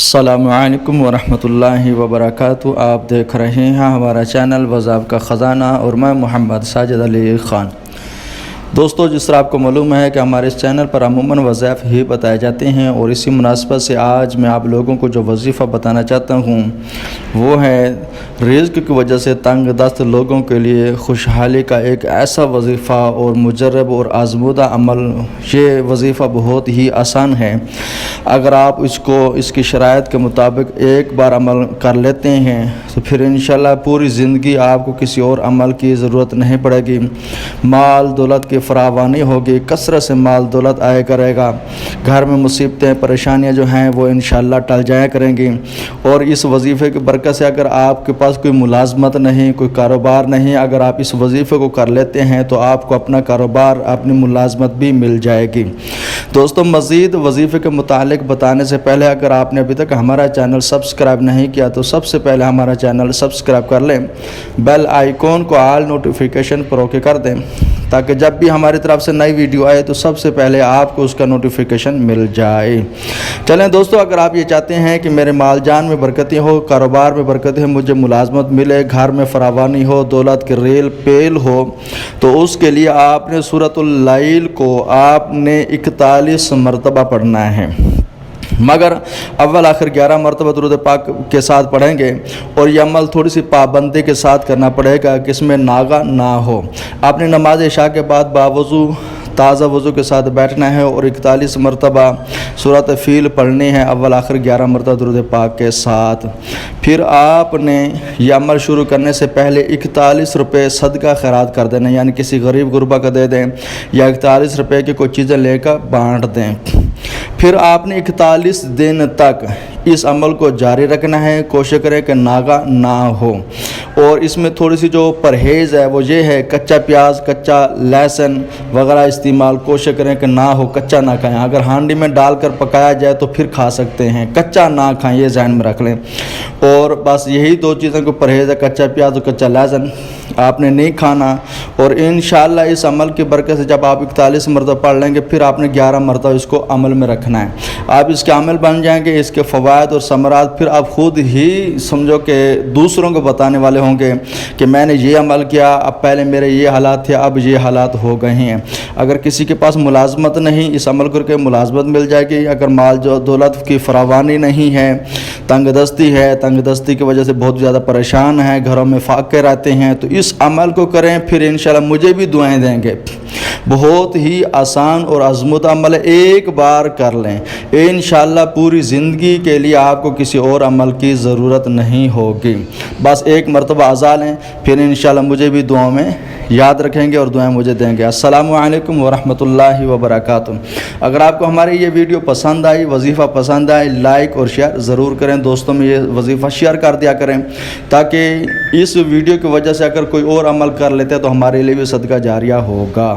السلام علیکم ورحمۃ اللہ وبرکاتہ۔ آپ دیکھ رہے ہیں ہمارا چینل وظائف کا خزانہ اور میں محمد ساجد علی خان۔ دوستو، جس طرح آپ کو معلوم ہے کہ ہمارے اس چینل پر عموماً وظائف ہی بتائے جاتے ہیں، اور اسی مناسبت سے آج میں آپ لوگوں کو جو وظیفہ بتانا چاہتا ہوں وہ ہے رزق کی وجہ سے تنگ دست لوگوں کے لیے خوشحالی کا ایک ایسا وظیفہ اور مجرب اور آزمودہ عمل۔ یہ وظیفہ بہت ہی آسان ہے۔ اگر آپ اس کی شرائط کے مطابق ایک بار عمل کر لیتے ہیں تو پھر انشاءاللہ پوری زندگی آپ کو کسی اور عمل کی ضرورت نہیں پڑے گی۔ مال دولت کی فراوانی ہوگی، کثرت سے مال دولت آیا کرے گا، گھر میں مصیبتیں پریشانیاں جو ہیں وہ انشاءاللہ ٹل جایا کریں گی۔ اور اس وظیفے کی برکت سے اگر آپ کے پاس کوئی ملازمت نہیں، کوئی کاروبار نہیں، اگر آپ اس وظیفے کو کر لیتے ہیں تو آپ کو اپنا کاروبار، اپنی ملازمت بھی مل جائے گی۔ دوستو، مزید وظیفے کے متعلق بتانے سے پہلے اگر آپ نے ابھی تک ہمارا چینل سبسکرائب نہیں کیا تو سب سے پہلے ہمارا چینل سبسکرائب کر لیں، بیل آئیکن کو آل نوٹیفیکیشن پر اوکے کر دیں تاکہ جب بھی ہماری طرف سے نئی ویڈیو آئے تو سب سے پہلے آپ کو اس کا نوٹیفیکیشن مل جائے۔ چلیں دوستو، اگر آپ یہ چاہتے ہیں کہ میرے مال جان میں برکتیں ہو، کاروبار میں برکتیں ہو، مجھے ملازمت ملے، گھر میں فراوانی ہو، دولت کی ریل پیل ہو، تو اس کے لیے آپ نے سورۃ اللیل کو آپ نے 41 مرتبہ پڑھنا ہے، مگر اول آخر 11 مرتبہ درود پاک کے ساتھ پڑھیں گے، اور یہ عمل تھوڑی سی پابندی کے ساتھ کرنا پڑے گا کہ اس میں ناغہ نہ ہو۔ آپ نے نماز عشاء کے بعد باوضو تازہ وضو کے ساتھ بیٹھنا ہے اور 41 مرتبہ سورۃ فیل پڑھنی ہے، اول آخر 11 مرتبہ درود پاک کے ساتھ۔ پھر آپ نے یہ عمل شروع کرنے سے پہلے 41 روپے صدقہ خیرات کر دینا، یعنی کسی غریب غربا کا دے دیں یا 41 روپے کی کوئی چیزیں لے کر بانٹ دیں۔ پھر آپ نے 41 دن تک اس عمل کو جاری رکھنا ہے، کوشش کریں کہ ناغہ نہ ہو، اور اس میں تھوڑی سی جو پرہیز ہے وہ یہ ہے کچا پیاز، کچا لہسن وغیرہ استعمال کوشش کریں کہ نہ ہو، کچا نہ کھائیں۔ اگر ہانڈی میں ڈال کر پکایا جائے تو پھر کھا سکتے ہیں، کچا نہ کھائیں، یہ ذہن میں رکھ لیں۔ اور بس یہی دو چیزوں کو پرہیز ہے، کچا پیاز اور کچا لہسن آپ نے نہیں کھانا۔ اور انشاءاللہ اس عمل کی برکت سے جب آپ 41 مرتبہ پڑھ لیں گے پھر آپ نے 11 مرتبہ اس کو عمل میں رکھنا ہے۔ آپ اس کے عمل بن جائیں گے، اس کے فوائد اور ثمرات پھر آپ خود ہی سمجھو کہ دوسروں کو بتانے والے ہوں گے کہ میں نے یہ عمل کیا، اب پہلے میرے یہ حالات تھے، اب یہ حالات ہو گئے ہیں۔ اگر کسی کے پاس ملازمت نہیں، اس عمل کر کے ملازمت مل جائے گی۔ اگر مال جو دولت کی فراوانی نہیں ہے، تنگ دستی ہے، تنگ دستی کی وجہ سے بہت زیادہ پریشان ہیں، گھروں میں فاقے رہتے ہیں، تو اس عمل کو کریں، پھر انشاءاللہ مجھے بھی دعائیں دیں گے۔ بہت ہی آسان اور آزمودہ عمل ہے، ایک بار کر لیں، انشاءاللہ پوری زندگی کے لیے آپ کو کسی اور عمل کی ضرورت نہیں ہوگی۔ بس ایک مرتبہ اذا لیں، پھر انشاءاللہ مجھے بھی دعاؤں میں یاد رکھیں گے اور دعائیں مجھے دیں گے۔ السلام علیکم ورحمۃ اللہ وبرکاتہ۔ اگر آپ کو ہماری یہ ویڈیو پسند آئی، وظیفہ پسند آئے، لائک اور شیئر ضرور کریں، دوستوں میں یہ وظیفہ شیئر کر دیا کریں تاکہ اس ویڈیو کی وجہ سے اگر کوئی اور عمل کر لیتے تو ہمارے لیے بھی صدقہ جاریہ ہوگا۔